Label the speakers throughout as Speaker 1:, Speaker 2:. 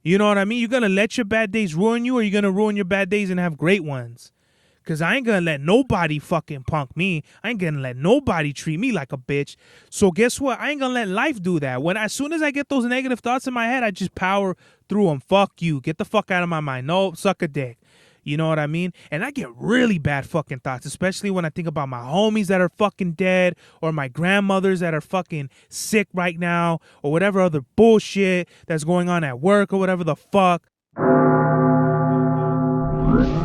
Speaker 1: You know what I mean? You're going to let your bad days ruin you, or you're going to ruin your bad days and have great ones. Because I ain't going to let nobody fucking punk me. I ain't going to let nobody treat me like a bitch. So guess what? I ain't going to let life do that. As soon as I get those negative thoughts in my head, I just power through them. Fuck you. Get the fuck out of my mind. No, suck a dick. You know what I mean? And I get really bad fucking thoughts, especially when I think about my homies that are fucking dead, or my grandmothers that are fucking sick right now, or whatever other bullshit that's going on at work, or whatever the fuck.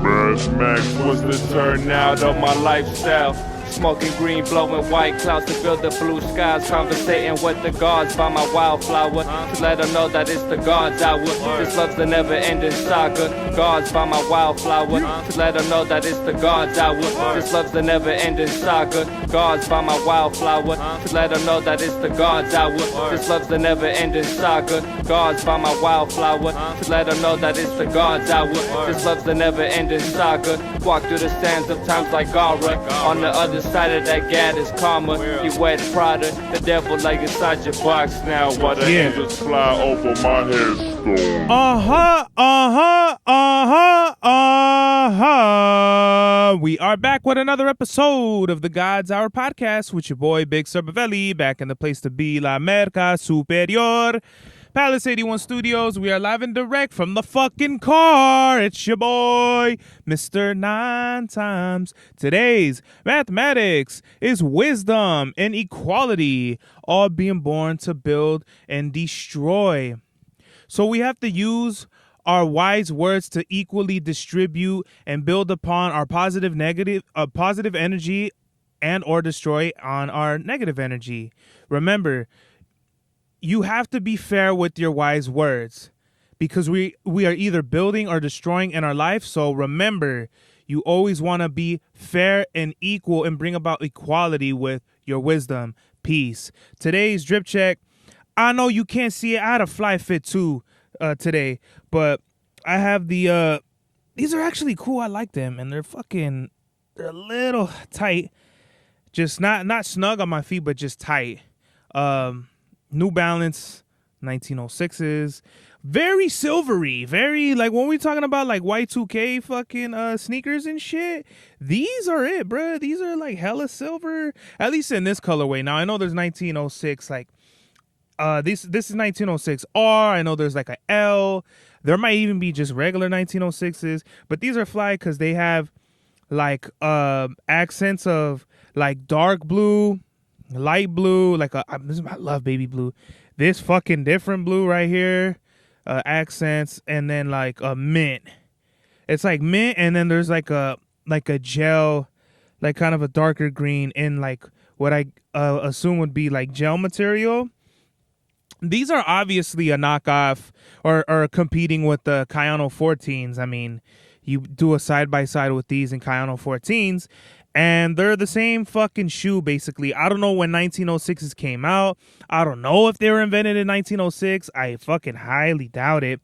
Speaker 2: Mash Max was the turnout of my lifestyle. Smoking green, blowing white clouds to build the blue skies. Conversating with the gods by my wildflower, to let them know that it's the gods hour. This love's the never-ending saga. Gods by my wildflower, to let them know that it's the gods hour. This love's the never-ending saga. Gods by my wildflower, to let them know that it's the gods hour. This love's the never-ending saga. Gods by my wildflower, to let them know that it's the gods hour. This love's the never-ending saga. Walk through the sands of times like Gara. On the other side of that gad is karma. He wears Prada, the devil like inside your box now. While the angels fly over my headstone.
Speaker 1: We are back with another episode of the God's Hour podcast with your boy Big Cerbavelli, back in the place to be, La Merca Superior, Palace 81 Studios. We are live and direct from the fucking car. It's your boy, Mr. 9 Times. Today's mathematics is wisdom and equality, all being born to build and destroy. So we have to use our wise words to equally distribute and build upon our positive energy and or destroy on our negative energy. Remember, you have to be fair with your wise words, because we are either building or destroying in our life. So remember, you always want to be fair and equal and bring about equality with your wisdom. Peace. Today's drip check, I know you can't see it. I had a fly fit too today, but I have the these are actually cool. I like them, and they're a little tight, just not snug on my feet, but just tight. New Balance 1906s, very silvery, very like when we talking about like Y2K fucking sneakers and shit. These are it, bruh. These are like hella silver, at least in this colorway. Now I know there's 1906 like this is 1906 R. I know there's like a L. There might even be just regular 1906s, but these are fly because they have like accents of like dark blue, light blue, like I love baby blue. This fucking different blue right here, accents, and then like a mint. It's like mint, and then there's like a gel, like kind of a darker green in like what I assume would be like gel material. These are obviously a knockoff or competing with the Kayano 14s. I mean, you do a side-by-side with these and Kayano 14s, and they're the same fucking shoe, basically. I don't know when 1906s came out. I don't know if they were invented in 1906. I fucking highly doubt it.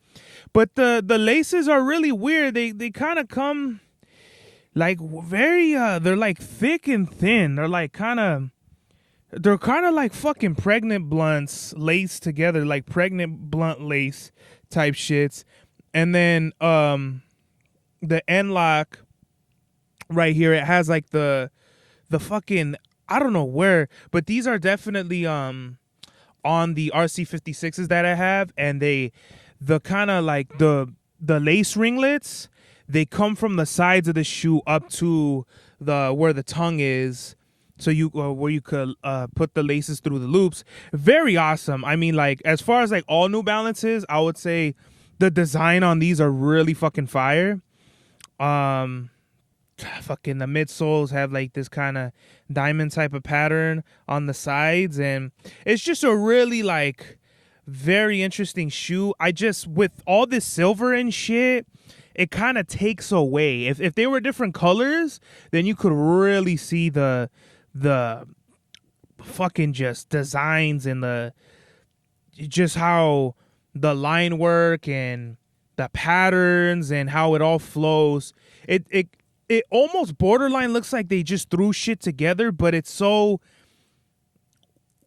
Speaker 1: But the laces are really weird. They kind of come like very, they're like thick and thin. They're kind of like fucking pregnant blunts laced together, like pregnant blunt lace type shits. And then the end lock right here, it has like the fucking, I don't know where, but these are definitely on the RC56s that I have, and the kind of like the lace ringlets, they come from the sides of the shoe up to the where the tongue is, so where you could put the laces through the loops. Very awesome. I mean, like, as far as like all New Balances, I would say the design on these are really fucking fire. Fucking the midsoles have like this kind of diamond type of pattern on the sides, and it's just a really like very interesting shoe. With all this silver and shit, it kind of takes away. If they were different colors, then you could really see the fucking just designs and just how the line work and the patterns and how it all flows. It almost borderline looks like they just threw shit together, but it's so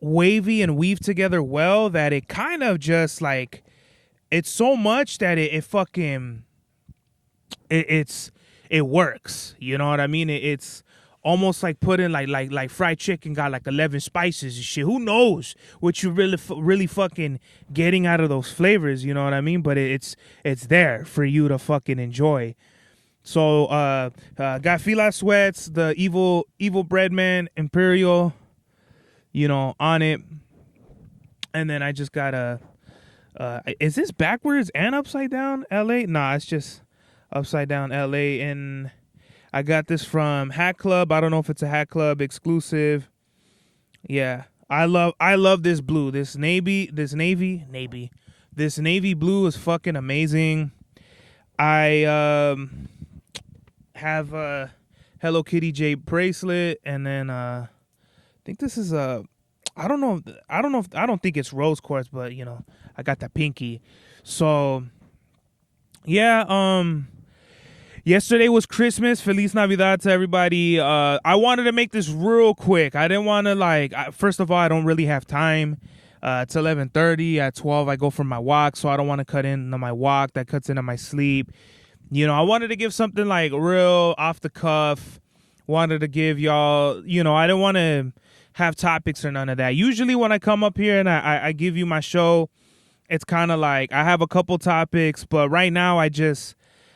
Speaker 1: wavy and weaved together well that it kind of just like it's so much that it fucking it works. You know what I mean? It's almost like putting like fried chicken got like 11 spices and shit. Who knows what you really fucking getting out of those flavors? You know what I mean? But it's there for you to fucking enjoy. So got Fila Sweats, the evil Breadman Imperial, you know, on it. And then I just got a is this backwards and upside down LA? Nah, it's just upside down LA. And I got this from Hat Club. I don't know if it's a Hat Club exclusive. Yeah. I love this blue. This navy blue is fucking amazing. I have a Hello Kitty J bracelet, and then I think this is a I don't think it's rose quartz, but you know, I got the pinky. So yeah, yesterday was Christmas. Feliz Navidad to everybody. I wanted to make this real quick. I didn't want to first of all, I don't really have time. It's 11:30. At 12, I go for my walk, so I don't want to cut into my walk. That cuts into my sleep. You know, I wanted to give something like real off the cuff. Wanted to give y'all, you know, I didn't want to have topics or none of that. Usually when I come up here and I give you my show, it's kind of like I have a couple topics, but right now I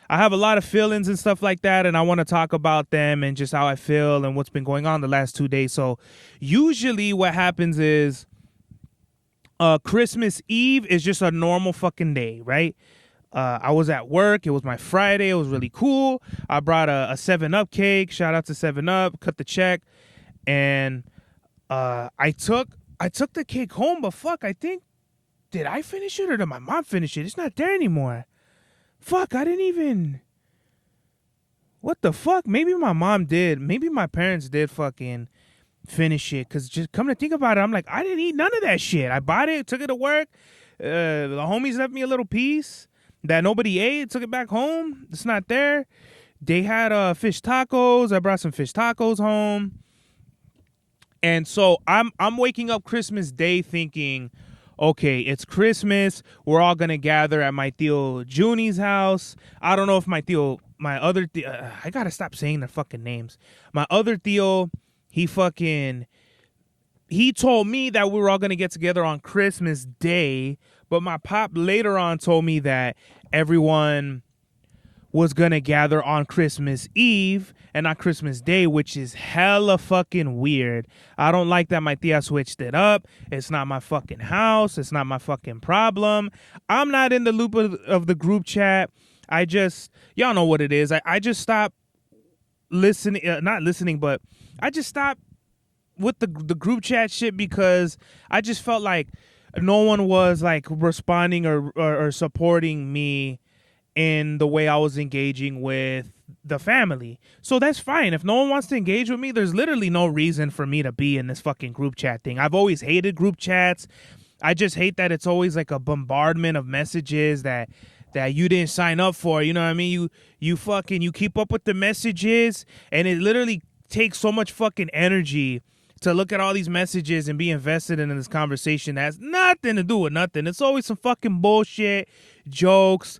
Speaker 1: have a lot of feelings and stuff like that, and I want to talk about them and just how I feel and what's been going on the last 2 days. So usually what happens is Christmas Eve is just a normal fucking day, right? I was at work. It was my Friday. It was really cool. I brought a 7-Up cake. Shout out to 7-Up. Cut the check. And I took the cake home, but fuck, I think, did I finish it or did my mom finish it? It's not there anymore. Fuck, I didn't even... What the fuck? Maybe my mom did. Maybe my parents did fucking finish it. Because just come to think about it, I'm like, I didn't eat none of that shit. I bought it, took it to work. The homies left me a little piece that nobody ate. Took it back home. It's not there. They had fish tacos. I brought some fish tacos home. And so I'm waking up Christmas Day thinking, okay, it's Christmas. We're all going to gather at my Tio Junie's house. I don't know if my other Tio, I got to stop saying their fucking names. My other Tio, he told me that we were all going to get together on Christmas Day, but my pop later on told me that everyone was going to gather on Christmas Eve and not Christmas Day, which is hella fucking weird. I don't like that my tia switched it up. It's not my fucking house. It's not my fucking problem. I'm not in the loop of the group chat. Y'all know what it is. I just stopped listening, not listening, but I just stopped with the group chat shit because I just felt like no one was like responding or supporting me in the way I was engaging with the family. So that's fine. If no one wants to engage with me, there's literally no reason for me to be in this fucking group chat thing. I've always hated group chats. I just hate that it's always like a bombardment of messages that you didn't sign up for. You know what I mean? You keep up with the messages, and it literally takes so much fucking energy to look at all these messages and be invested in this conversation that has nothing to do with nothing. It's always some fucking bullshit, jokes,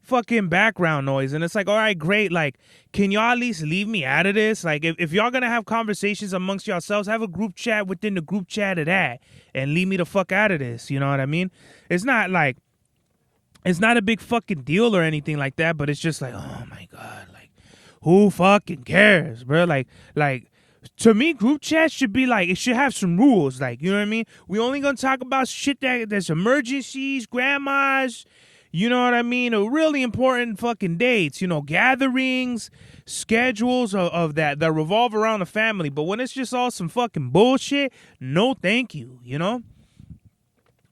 Speaker 1: fucking background noise. And it's like, all right, great. Like, can y'all at least leave me out of this? Like, if y'all gonna have conversations amongst yourselves, have a group chat within the group chat of that and leave me the fuck out of this. You know what I mean? It's not a big fucking deal or anything like that, but it's just like, oh my God, like, who fucking cares, bro? Like, to me, group chat should be like, it should have some rules. Like, you know what I mean? We only gonna talk about shit that's emergencies, grandmas, you know what I mean? Really important fucking dates, you know, gatherings, schedules of that revolve around the family. But when it's just all some fucking bullshit, no thank you, you know?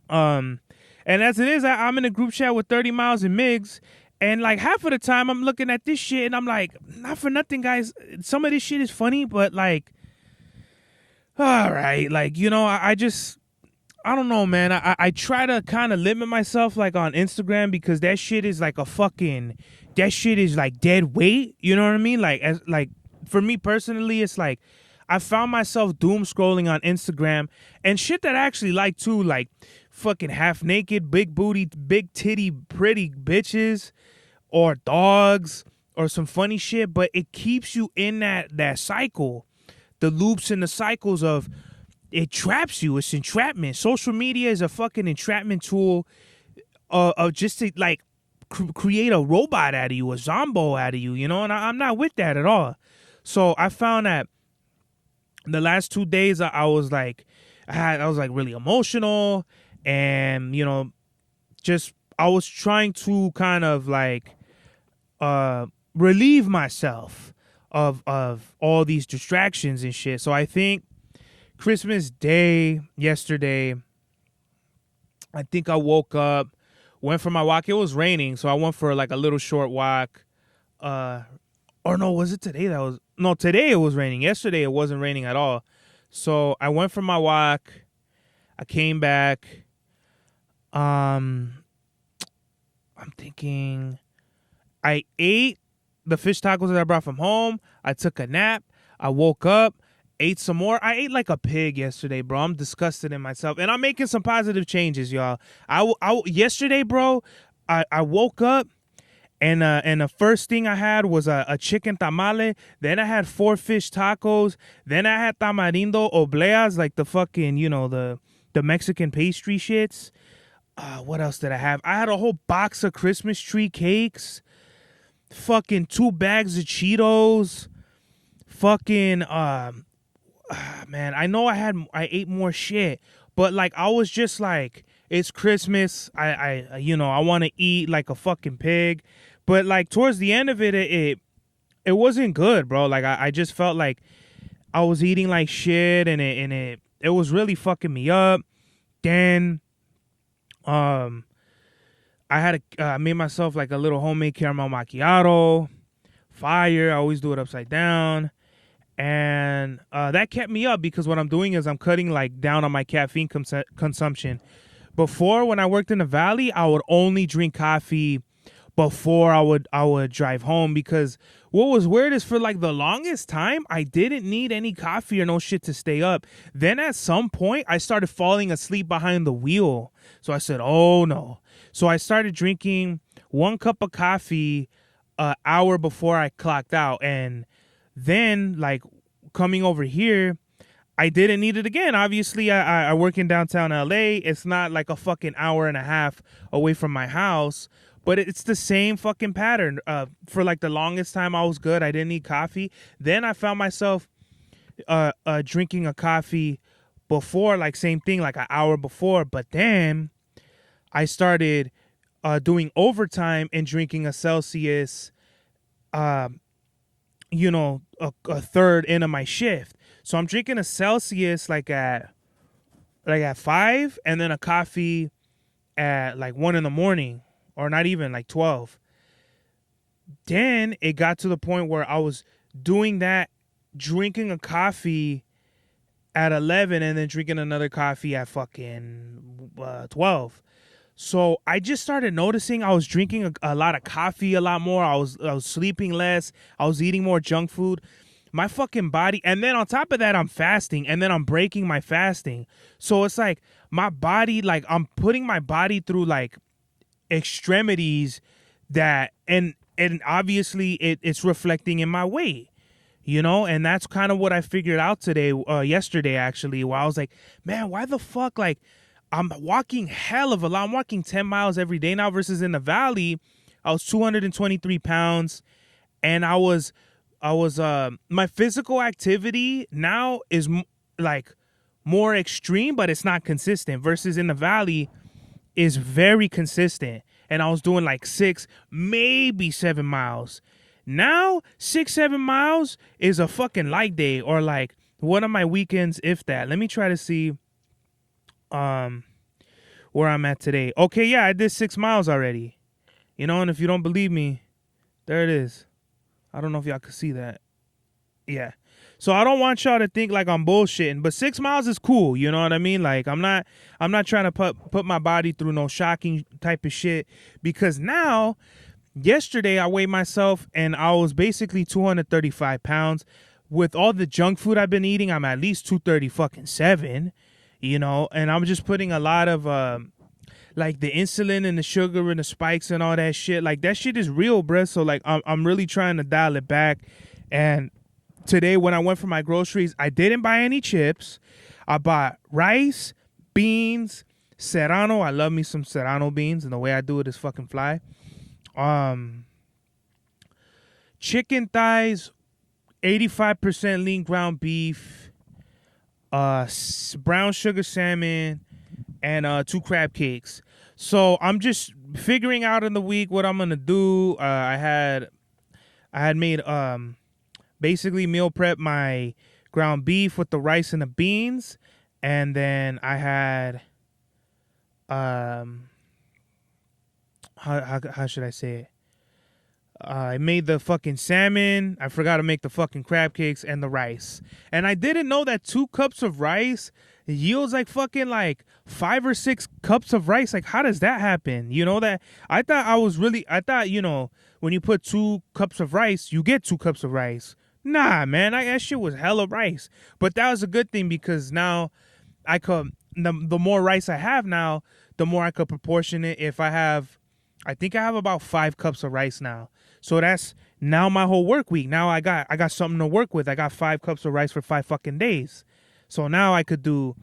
Speaker 1: And as it is, I'm in a group chat with 30 Miles and Migs, and like half of the time I'm looking at this shit and I'm like, not for nothing, guys. Some of this shit is funny, but like, all right, like, you know, I don't know, man. I try to kind of limit myself like on Instagram because that shit is like that shit is like dead weight. You know what I mean? Like, for me personally, it's like, I found myself doom scrolling on Instagram and shit that I actually like too, like fucking half naked, big booty, big titty, pretty bitches or dogs or some funny shit, but it keeps you in that cycle. The loops and the cycles of it traps you. It's entrapment. Social media is a fucking entrapment tool of just to like create a robot out of you, a zombo out of you, you know, and I'm not with that at all. So I found that the last 2 days I was like, I was like really emotional, and you know, just I was trying to kind of like relieve myself of all these distractions and shit. So I think Christmas Day yesterday, I think I woke up, went for my walk. It was raining, so I went for like a little short walk. Or no, was it today that was? No, today it was raining. Yesterday it wasn't raining at all. So I went for my walk. I came back. I'm thinking I ate the fish tacos that I brought from home. I took a nap. I woke up, ate some more. I ate like a pig yesterday, bro. I'm disgusted in myself, and I'm making some positive changes, y'all. Yesterday, bro, I woke up. And the first thing I had was a chicken tamale. Then I had 4 fish tacos. Then I had tamarindo obleas, like the fucking, you know, the Mexican pastry shits. What else did I have? I had a whole box of Christmas tree cakes. Fucking 2 bags of Cheetos. Fucking man, I know I ate more shit, but like I was just like, it's Christmas. I you know, I want to eat like a fucking pig. But like towards the end of it, it wasn't good, bro. Like I just felt like I was eating like shit, and it was really fucking me up. Then I made myself like a little homemade caramel macchiato. Fire. I always do it upside down. And that kept me up because what I'm doing is I'm cutting like down on my caffeine consumption. Before, when I worked in the Valley, I would only drink coffee before I would drive home, because what was weird is for like the longest time I didn't need any coffee or no shit to stay up. Then at some point I started falling asleep behind the wheel. So I said, oh no. So I started drinking 1 cup of coffee an hour before I clocked out, and then like coming over here, I didn't need it again. Obviously, I work in downtown LA. It's not like a fucking hour and a half away from my house, but it's the same fucking pattern. For like the longest time, I was good. I didn't need coffee. Then I found myself drinking a coffee before, like same thing, like an hour before. But then I started doing overtime and drinking a Celsius, you know, a third into my shift. So I'm drinking a Celsius like at 5, and then a coffee at like 1 in the morning, or not even like 12. Then it got to the point where I was doing that, drinking a coffee at 11 and then drinking another coffee at fucking 12. So I just started noticing I was drinking a lot of coffee a lot more. I was sleeping less. I was eating more junk food. My fucking body, and then on top of that, I'm fasting, and then I'm breaking my fasting. So it's like my body, like I'm putting my body through like extremities that, and obviously it's reflecting in my weight, you know. And that's kind of what I figured out yesterday actually, where I was like, man, why the fuck, like I'm walking hell of a lot. I'm walking 10 miles every day now, versus in the Valley I was 223 pounds, and I was my physical activity now is like more extreme, but it's not consistent, versus in the Valley is very consistent. And I was doing like 6, maybe 7 miles. Now 6-7 miles is a fucking light day, or like one of my weekends, if that. Let me try to see where I'm at today. Okay, yeah, I did 6 miles already, you know. And if you don't believe me, there it is. I don't know if y'all can see that. Yeah. So I don't want y'all to think like I'm bullshitting, but 6 miles is cool. You know what I mean? Like I'm not trying to put my body through no shocking type of shit, because now yesterday I weighed myself and I was basically 235 pounds. with all the junk food I've been eating, I'm at least 237, you know, and I'm just putting a lot of like the insulin and the sugar and the spikes and all that shit. Like that shit is real, bruh. So like I'm really trying to dial it back. And today when I went for my groceries, I didn't buy any chips. I bought rice, beans, Serrano. I love me some Serrano beans, and the way I do it is fucking fly. Chicken thighs, 85% lean ground beef, brown sugar salmon, and 2 crab cakes. So I'm just figuring out in the week what I'm gonna do. I had made basically meal prep my ground beef with the rice and the beans, and then I had how should I say it? I made the fucking salmon. I forgot to make the fucking crab cakes and the rice. And I didn't know that 2 cups of rice yields like fucking like 5 or 6 cups of rice. Like, how does that happen? You know that? I thought, you know, when you put 2 cups of rice, you get 2 cups of rice. Nah, man, that shit was hella rice. But that was a good thing because now I could, the more rice I have now, the more I could proportion it. I think I have about 5 cups of rice now. So that's now my whole work week. Now I got something to work with. I got 5 cups of rice for 5 fucking days. So now I could do,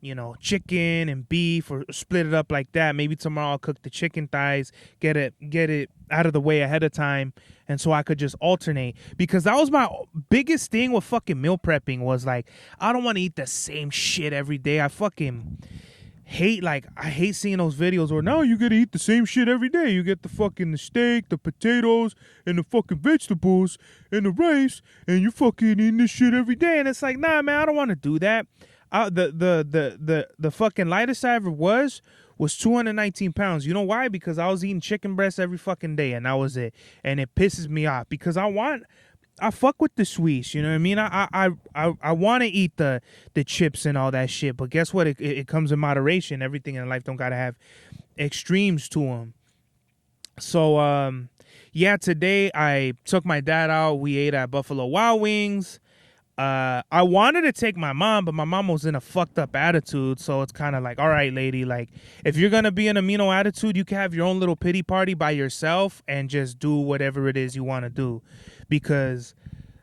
Speaker 1: you know, chicken and beef or split it up like that. Maybe tomorrow I'll cook the chicken thighs, get it out of the way ahead of time. And so I could just alternate, because that was my biggest thing with fucking meal prepping was like, I don't want to eat the same shit every day. I fucking I hate seeing those videos where now you gotta eat the same shit every day. You get the steak, the potatoes, and the fucking vegetables, and the rice, and you fucking eating this shit every day. And it's like, nah, man, I don't want to do that. The fucking lightest I ever was 219 pounds. You know why? Because I was eating chicken breast every fucking day, and that was it. And it pisses me off because I fuck with the sweets, you know what I mean? I want to eat the chips and all that shit, but guess what? It comes in moderation. Everything in life don't gotta have extremes to them. So yeah, today I took my dad out. We ate at Buffalo Wild Wings. I wanted to take my mom, but my mom was in a fucked up attitude. So it's kind of like, all right, lady, like if you're gonna be in a amino attitude, you can have your own little pity party by yourself and just do whatever it is you want to do. Because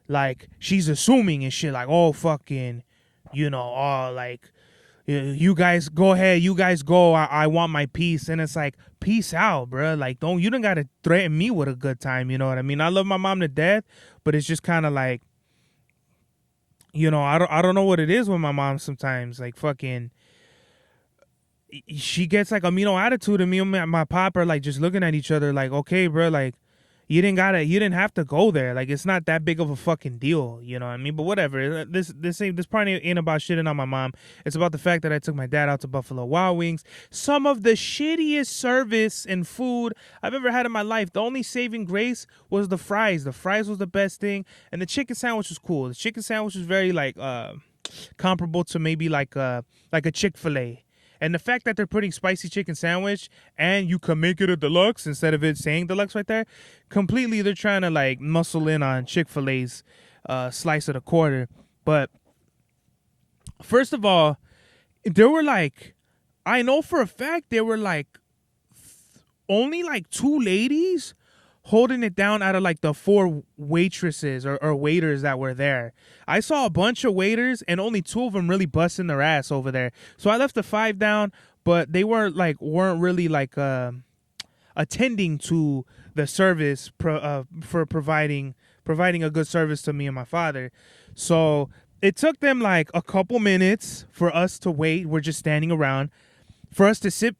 Speaker 1: like she's assuming and shit like, oh fucking, you know, oh like you guys go ahead, you guys go, I want my peace. And it's like, peace out, bro. Like you don't gotta threaten me with a good time, you know what I mean? I love my mom to death, but it's just kind of like, you know, I don't know what it is with my mom sometimes. Like fucking, she gets like amino attitude, and me and my pop are like just looking at each other like, okay, bro, like you didn't have to go there. Like it's not that big of a fucking deal, you know what I mean? But whatever. This part ain't about shitting on my mom. It's about the fact that I took my dad out to Buffalo Wild Wings. Some of the shittiest service and food I've ever had in my life. The only saving grace was the fries. The fries was the best thing, and the chicken sandwich was cool. The chicken sandwich was very like comparable to maybe like a Chick-fil-A. And the fact that they're putting spicy chicken sandwich and you can make it a deluxe instead of it saying deluxe right there, completely they're trying to like muscle in on Chick-fil-A's slice of the quarter. But first of all, there were like, I know for a fact there were like only like 2 ladies holding it down out of like the 4 waitresses or waiters that were there. I saw a bunch of waiters and only 2 of them really busting their ass over there. So I left the 5 down, but they weren't really like attending to the service for providing a good service to me and my father. So it took them like a couple minutes for us to wait. We're just standing around for us to sit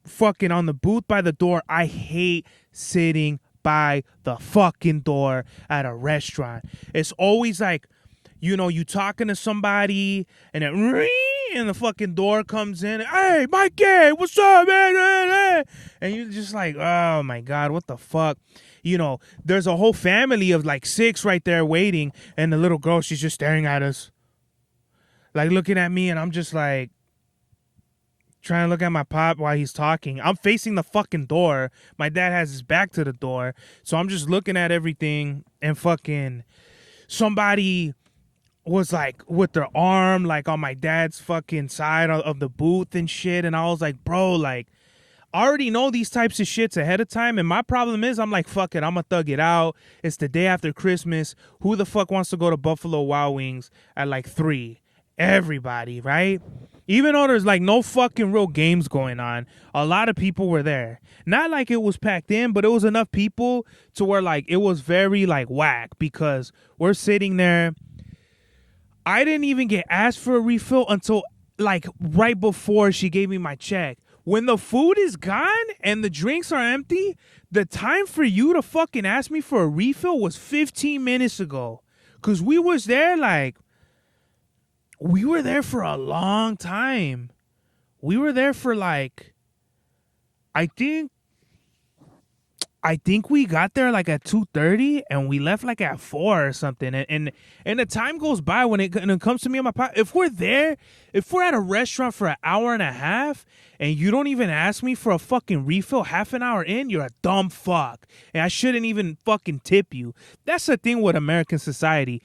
Speaker 1: fucking on the booth by the door. I hate sitting by the fucking door at a restaurant. It's always like, you know, you talking to somebody and then and the fucking door comes in. Hey, Mikey, what's up, man? And you're just like, oh my God, what the fuck? You know, there's a whole family of like 6 right there waiting, and the little girl, she's just staring at us, like looking at me, and I'm just like, trying to look at my pop while he's talking. I'm facing the fucking door. My dad has his back to the door. So I'm just looking at everything, and fucking somebody was like with their arm like on my dad's fucking side of the booth and shit. And I was like, bro, like, I already know these types of shits ahead of time. And my problem is I'm like, fuck it, I'm gonna thug it out. It's the day after Christmas. Who the fuck wants to go to Buffalo Wild Wings at like 3? Everybody, right? Even though there's like no fucking real games going on, a lot of people were there. Not like it was packed in, but it was enough people to where like it was very like whack, because we're sitting there. I didn't even get asked for a refill until like right before she gave me my check. When the food is gone and the drinks are empty, the time for you to fucking ask me for a refill was 15 minutes ago. Cause we were there for a long time. We were there for like, I think we got there like at 2:30 and we left like at 4 or something. And the time goes by when it comes to me and my pop. If we're at a restaurant for an hour and a half and you don't even ask me for a fucking refill half an hour in, you're a dumb fuck. And I shouldn't even fucking tip you. That's the thing with American society.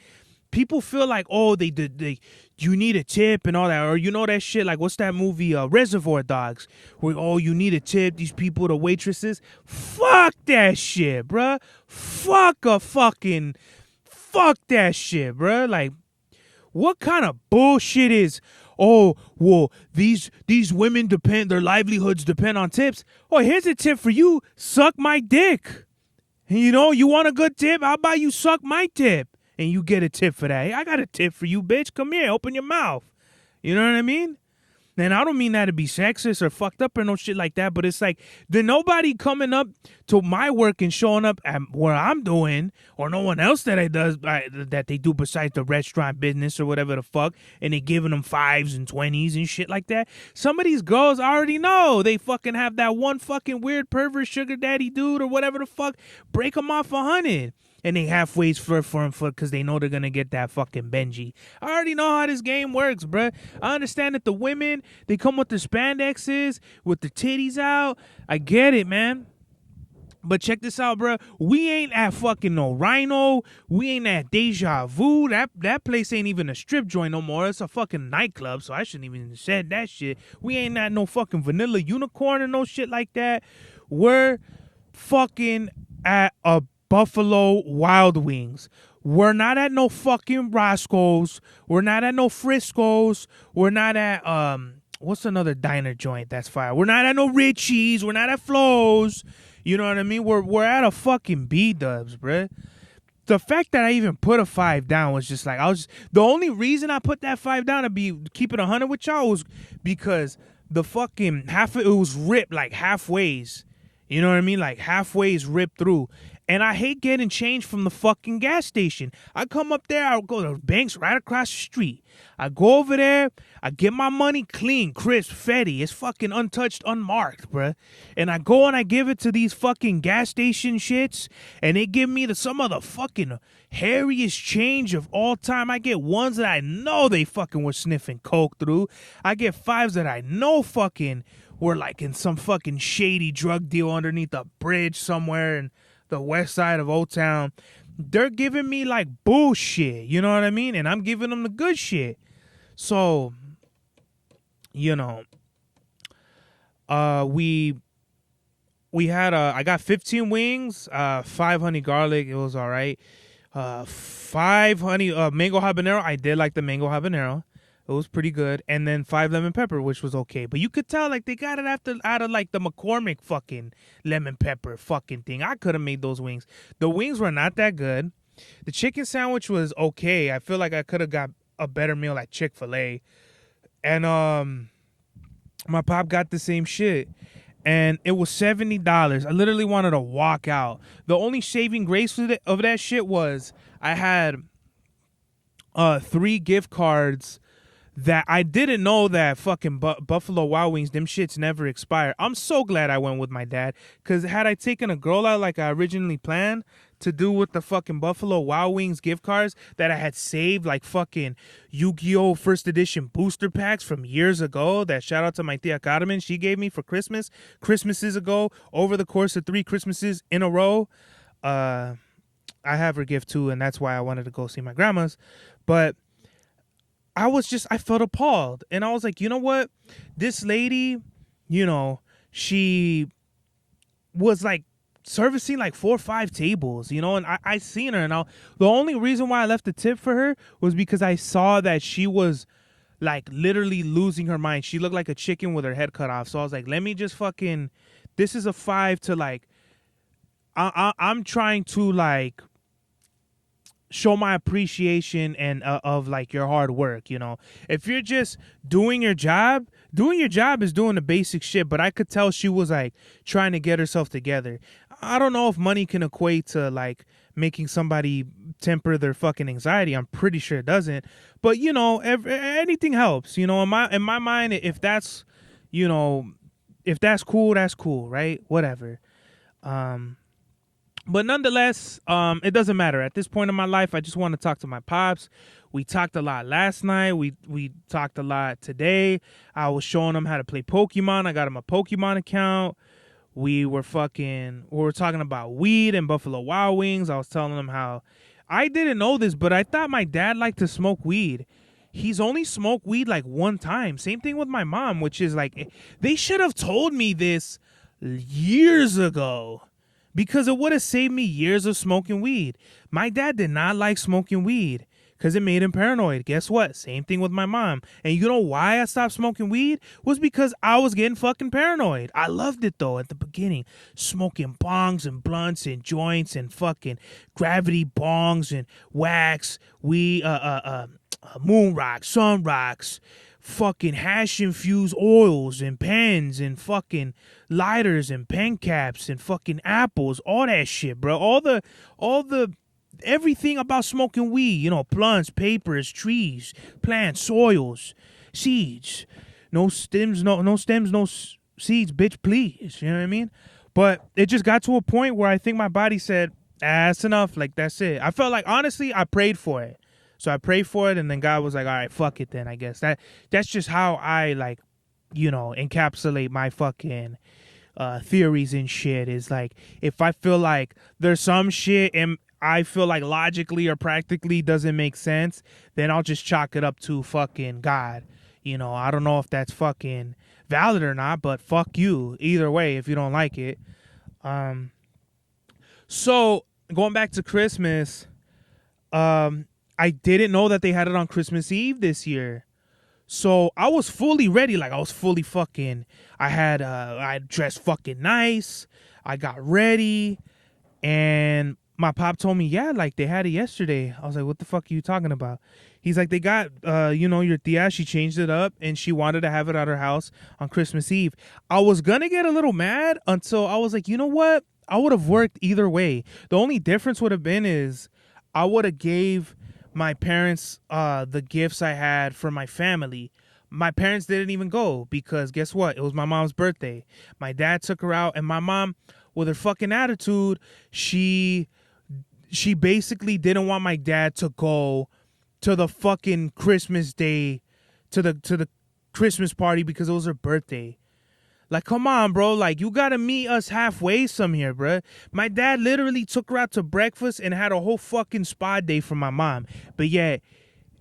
Speaker 1: People feel like, oh, you need a tip and all that. Or you know that shit, like, what's that movie, Reservoir Dogs? Where, oh, you need a tip, these people, the waitresses. Fuck that shit, bruh. Fuck that shit, bruh. Like, what kind of bullshit is, oh, well, these women their livelihoods depend on tips. Oh, here's a tip for you. Suck my dick. You know, you want a good tip? How about you suck my tip? And you get a tip for that. Hey, I got a tip for you, bitch. Come here, open your mouth. You know what I mean? And I don't mean that to be sexist or fucked up or no shit like that, but it's like, there's nobody coming up to my work and showing up at where I'm doing, or no one else that they do besides the restaurant business or whatever the fuck, and they giving them 5s and 20s and shit like that. Some of these girls already know they fucking have that one fucking weird pervert sugar daddy dude or whatever the fuck, break them off 100. And they halfway for him because they know they're going to get that fucking Benji. I already know how this game works, bruh. I understand that the women, they come with the spandexes, with the titties out. I get it, man. But check this out, bruh. We ain't at fucking no Rhino. We ain't at Deja Vu. That place ain't even a strip joint no more. It's a fucking nightclub, so I shouldn't even have said that shit. We ain't at no fucking Vanilla Unicorn or no shit like that. We're fucking at a Buffalo Wild Wings. We're not at no fucking Roscoe's. We're not at no Frisco's. We're not at what's another diner joint that's fire? We're not at no Richie's. We're not at Flo's. You know what I mean? We're at a fucking B-Dubs, bruh. The fact that I even put a 5 down was just like, the only reason I put that 5 down to be keep it 100 with y'all was because the fucking it was ripped like halfways. You know what I mean? Like halfways ripped through. And I hate getting change from the fucking gas station. I come up there, I'll go to the bank's right across the street. I go over there, I get my money clean, crisp, fetty. It's fucking untouched, unmarked, bruh. And I go and I give it to these fucking gas station shits, and they give me some of the fucking hairiest change of all time. I get ones that I know they fucking were sniffing coke through. I get 5s that I know fucking were like in some fucking shady drug deal underneath a bridge somewhere in the west side of Old Town. They're giving me like bullshit, you know what I mean? And I'm giving them the good shit. So, you know, we had I got 15 wings, 5 honey garlic. It was all right. 5 honey mango habanero. I did like the mango habanero. It was pretty good. And then 5 lemon pepper, which was okay. But you could tell, like, they got it out of like, the McCormick fucking lemon pepper fucking thing. I could have made those wings. The wings were not that good. The chicken sandwich was okay. I feel like I could have got a better meal at Chick-fil-A. And my pop got the same shit. And it was $70. I literally wanted to walk out. The only saving grace of that shit was I had 3 gift cards that I didn't know that fucking Buffalo Wild Wings, them shits never expire. I'm so glad I went with my dad, because had I taken a girl out like I originally planned to do with the fucking Buffalo Wild Wings gift cards that I had saved, like fucking Yu-Gi-Oh! First edition booster packs from years ago, that shout out to my tia Carmen, she gave me for Christmases ago, over the course of 3 Christmases in a row. I have her gift too, and that's why I wanted to go see my grandma's. But I felt appalled. And I was like, you know what? This lady, she was like servicing like 4 or 5 tables, and I seen her, and the only reason why I left a tip for her was because I saw that she was like literally losing her mind. She looked like a chicken with her head cut off. So I was like, let me just fucking, this is a 5 to like, I'm trying to like show my appreciation and of like your hard work. If you're just doing your job is doing the basic shit. But I could tell she was like trying to get herself together. I don't know if money can equate to like making somebody temper their fucking anxiety. I'm pretty sure it doesn't. But anything helps. In my mind, if that's cool, that's cool, right? Whatever. But nonetheless, it doesn't matter. At this point in my life, I just want to talk to my pops. We talked a lot last night. We talked a lot today. I was showing him how to play Pokemon. I got him a Pokemon account. We were talking about weed and Buffalo Wild Wings. I was telling him how I didn't know this, but I thought my dad liked to smoke weed. He's only smoked weed like one time. Same thing with my mom, which is like, they should have told me this years ago, because it would have saved me years of smoking weed. My dad did not like smoking weed because it made him paranoid. Guess what? Same thing with my mom. And you know why I stopped smoking weed? Was because I was getting fucking paranoid. I loved it though at the beginning. Smoking bongs and blunts and joints and fucking gravity bongs and wax, weed, moon rocks, sun rocks, fucking hash infused oils and pens and fucking lighters and pen caps and fucking apples, all that shit, bro. All the everything about smoking weed, plants, papers, trees, plants, soils, seeds. No stems, no seeds, bitch, please. You know what I mean? But it just got to a point where I think my body said, that's enough. Like, that's it. I felt like, honestly, I prayed for it. So I prayed for it, and then God was like, all right, fuck it then, I guess. That's just how I, like, encapsulate my fucking theories and shit. Is like, if I feel like there's some shit and I feel like logically or practically doesn't make sense, then I'll just chalk it up to fucking God. I don't know if that's fucking valid or not, but fuck you. Either way, if you don't like it. So, going back to Christmas, I didn't know that they had it on Christmas Eve this year. So I was fully ready. Like, I was fully fucking, I dressed fucking nice. I got ready. And my pop told me, yeah, like they had it yesterday. I was like, what the fuck are you talking about? He's like, they got, your tia, she changed it up and she wanted to have it at her house on Christmas Eve. I was going to get a little mad until I was like, you know what? I would have worked either way. The only difference would have been is I would have gave my parents the gifts I had for my family. My parents didn't even go because guess what? It was my mom's birthday. My dad took her out, and my mom, with her fucking attitude, she basically didn't want my dad to go to the fucking Christmas day, to the Christmas party because it was her birthday. Like, come on, bro. Like, you gotta meet us halfway some here, bro. My dad literally took her out to breakfast and had a whole fucking spa day for my mom. But yet,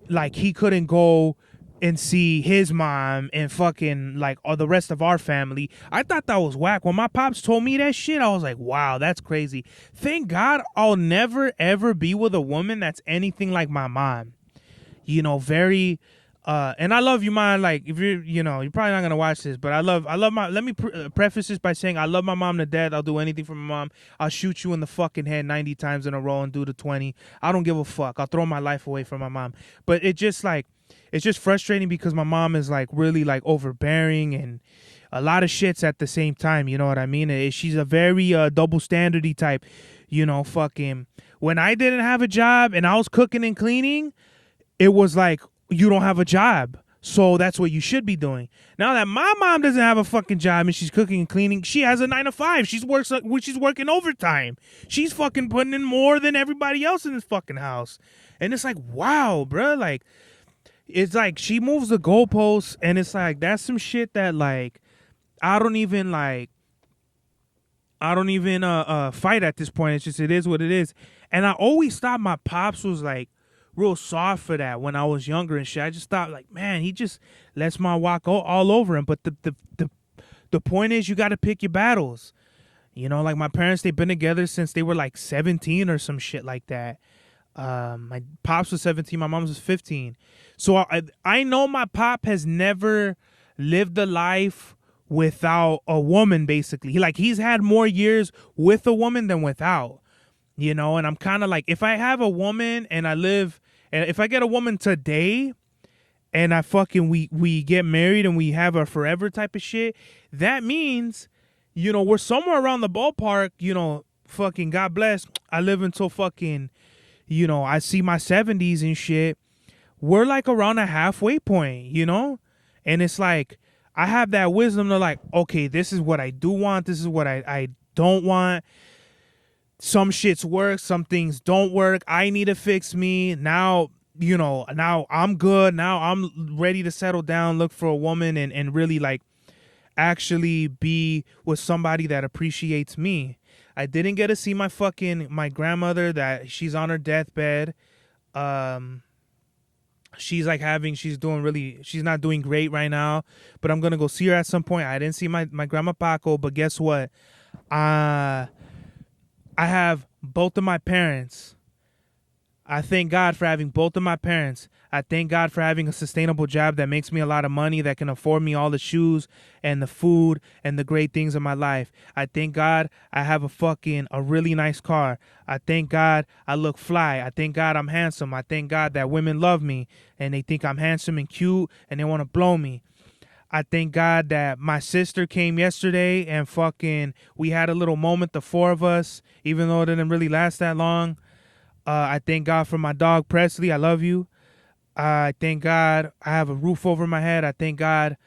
Speaker 1: like, he couldn't go and see his mom and fucking, like, all the rest of our family. I thought that was whack. When my pops told me that shit, I was like, wow, that's crazy. Thank God I'll never, ever be with a woman that's anything like my mom. Very... and I love you, man. Like, if you're probably not gonna watch this, but I love my. Let me preface this by saying I love my mom to death. I'll do anything for my mom. I'll shoot you in the fucking head 90 times in a row and do the 20. I don't give a fuck. I'll throw my life away for my mom. But it's just frustrating because my mom is like really like overbearing and a lot of shits at the same time. You know what I mean? She's a very double standardy type. Fucking when I didn't have a job and I was cooking and cleaning, it was like, you don't have a job, so that's what you should be doing. Now that my mom doesn't have a fucking job and she's cooking and cleaning, she has a 9 to 5. She's working overtime. She's fucking putting in more than everybody else in this fucking house. And it's like, wow, bro. Like, it's like she moves the goalposts, and it's like that's some shit that like I don't even fight at this point. It's just, it is what it is. And I always thought my pops was like real soft for that when I was younger and shit. I just thought like, man, he just lets my walk go all over him. But the point is, you got to pick your battles. You know, like my parents, they've been together since they were like 17 or some shit like that. My pops was 17, my mom's was 15. So I know my pop has never lived a life without a woman, basically. He's had more years with a woman than without. You know, and I'm kind of like, if I have a woman and if I get a woman today and we get married and we have a forever type of shit, that means, you know, we're somewhere around the ballpark, you know, fucking God bless. I live until fucking, you know, I see my 70s and shit. We're like around a halfway point, you know? And it's like, I have that wisdom to like, okay, this is what I do want. This is what I don't want. Some shits work, some things don't work. I need to fix me. Now, you know, now I'm good. Now I'm ready to settle down, look for a woman and really like actually be with somebody that appreciates me. I didn't get to see my grandmother that she's on her deathbed. She's not doing great right now, but I'm going to go see her at some point. I didn't see my grandma Paco, but guess what? I have both of my parents. I thank God for having both of my parents. I thank God for having a sustainable job that makes me a lot of money, that can afford me all the shoes and the food and the great things in my life. I thank God I have a really nice car. I thank God I look fly. I thank God I'm handsome. I thank God that women love me and they think I'm handsome and cute and they want to blow me. I thank God that my sister came yesterday and we had a little moment, the four of us, even though it didn't really last that long. I thank God for my dog, Presley. I love you. I thank God I have a roof over my head. I thank God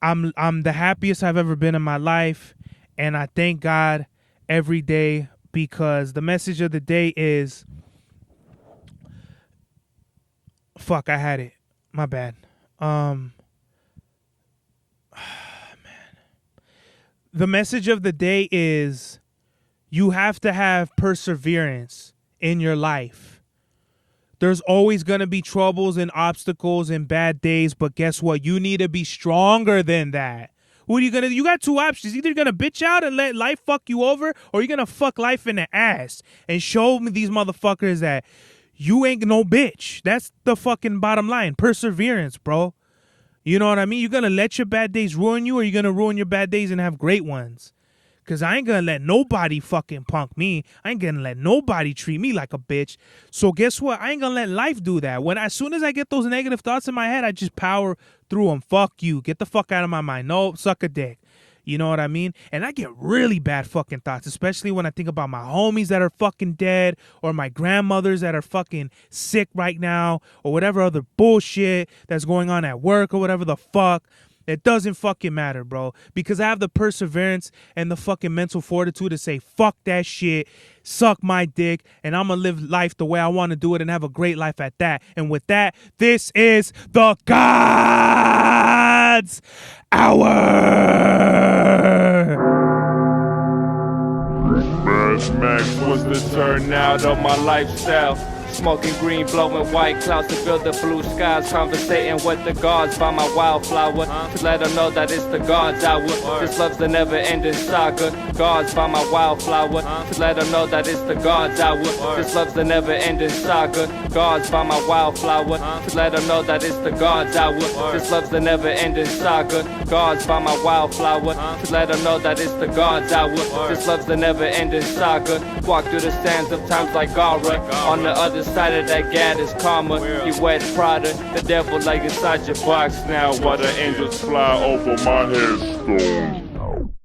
Speaker 1: I'm the happiest I've ever been in my life. And I thank God every day because the message of the day is, fuck, I had it. My bad. The message of the day is you have to have perseverance in your life. There's always going to be troubles and obstacles and bad days, but guess what? You need to be stronger than that. What are you going to do? You got two options. Either you're going to bitch out and let life fuck you over, or you're going to fuck life in the ass and show me these motherfuckers that you ain't no bitch. That's the fucking bottom line. Perseverance, bro. You know what I mean? You're going to let your bad days ruin you, or you're going to ruin your bad days and have great ones. Because I ain't going to let nobody fucking punk me. I ain't going to let nobody treat me like a bitch. So guess what? I ain't going to let life do that. As soon as I get those negative thoughts in my head, I just power through them. Fuck you. Get the fuck out of my mind. No, suck a dick. You know what I mean? And I get really bad fucking thoughts, especially when I think about my homies that are fucking dead, or my grandmothers that are fucking sick right now, or whatever other bullshit that's going on at work, or whatever the fuck. It doesn't fucking matter, bro, because I have the perseverance and the fucking mental fortitude to say, fuck that shit, suck my dick, and I'm going to live life the way I want to do it and have a great life at that. And with that, this is the God's Hour.
Speaker 2: Mad Max was the turnout of my lifestyle. Smoking green, blowing white clouds to build the blue skies. Conversating with the gods by my wildflower, to let them know that it's the God's hour. This love's the never-ending saga. Gods by my wildflower, to let them know that it's the God's hour. This love's the never-ending saga. Gods by my wildflower, to let them know that it's the God's hour. This love's the never-ending saga. Gods by my wildflower, to let them know that it's the God's hour. This love's the never-ending saga. Walk through the sands of times like Gara. On the other side of that gad is karma. He wears Prada, the devil like inside your box now, while the angels fly over my headstone.